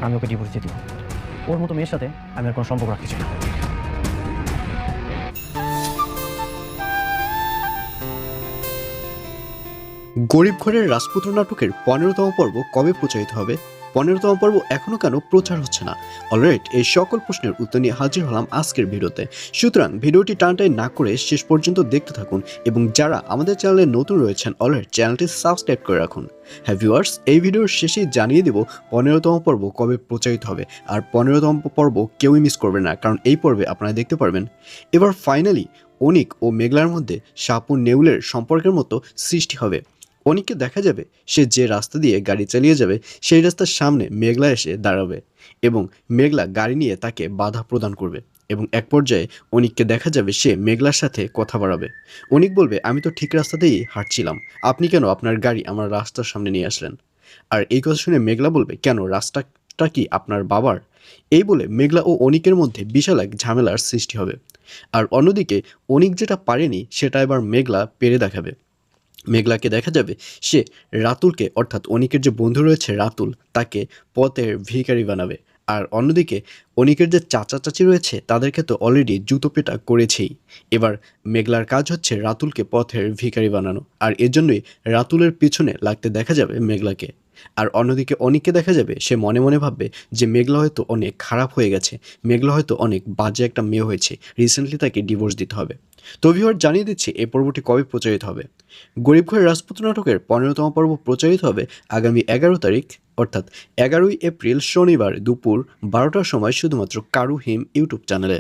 আমি ওকে ডিভোর্স দিয়ে দিব। ওর মতো মেয়ের সাথে আমি আর কোনো সম্পর্ক রাখতে চাই না। গরিব ঘরের রাজপুত্র নাটকের 15তম পর্ব কবে প্রচারিত হবে? 15তম পর্ব এখনো কেন প্রচার হচ্ছে না? অলরাইট, এই সকল প্রশ্নের উত্তর নিয়ে হাজির হলাম আজকের ভিডিওতে। সুতরাং ভিডিওটি টানটাই না করে শেষ পর্যন্ত দেখতে থাকুন, এবং যারা আমাদের চ্যানেলে নতুন রয়েছেন অলরাইট চ্যানেলটি সাবস্ক্রাইব করে রাখুন। হ্যাঁ ভিউয়ার্স, এই ভিডিওর শেষেই জানিয়ে দেব 15তম পর্ব কবে প্রচারিত হবে। আর 15তম পর্ব কেউই মিস করবে না, কারণ এই পর্বে আপনারা দেখতে পারবেন এবার ফাইনালি অনিক ও মেঘলার মধ্যে সাপু নেউলের সম্পর্কের মতো সৃষ্টি হবে। অনিককে দেখা যাবে সে যে রাস্তা দিয়ে গাড়ি চালিয়ে যাবে সেই রাস্তার সামনে মেঘলা এসে দাঁড়াবে, এবং মেঘলা গাড়ি নিয়ে তাকে বাধা প্রদান করবে, এবং এক পর্যায়ে অনিককে দেখা যাবে সে মেঘলার সাথে কথা বাড়াবে। অনিক বলবে, আমি তো ঠিক রাস্তাতেই হাঁটছিলাম, আপনি কেন আপনার গাড়ি আমার রাস্তার সামনে নিয়ে আসলেন? আর এই কথা শুনে মেঘলা বলবে, কেন রাস্তাটা কি আপনার বাবার? এই বলে মেঘলা ও অনিকের মধ্যে বিশাল এক ঝামেলার সৃষ্টি হবে। আর অন্যদিকে অনিক যেটা পারেনি সেটা এবার মেঘলা পেরে দেখাবে। মেঘলাকে দেখা যাবে সে রাতুলকে, অর্থাৎ অনিকের যে বন্ধু রয়েছে রাতুল, তাকে পথের ভিখারি বানাবে। আর অন্যদিকে অনিকের যে চাচা চাচি রয়েছে তাদেরকে তো অলরেডি জুতো পেটা করেছেই। এবার মেঘলার কাজ হচ্ছে রাতুলকে পথের ভিখারি বানানো, আর এর জন্যই রাতুলের পিছনে লাগতে দেখা যাবে মেঘলাকে। আর অন্যদিকে অনিককে দেখা যাবে সে মনে মনে ভাববে যে মেঘলা হয়তো অনেক খারাপ হয়ে গেছে, মেঘলা হয়তো অনেক বাজে একটা মেয়ে হয়েছে, রিসেন্টলি তাকে ডিভোর্স দিতে হবে। তো ভিউয়ার, জানিয়ে দিচ্ছি এই পর্বটি কবে প্রচারিত হবে। গরিব ঘরের রাজপুত্র নাটকের 15তম পর্ব প্রচারিত হবে আগামী 11 তারিখ, অর্থাৎ 11ই এপ্রিল শনিবার দুপুর 12টার সময় শুধুমাত্র কারু হিম ইউটিউব চ্যানেলে।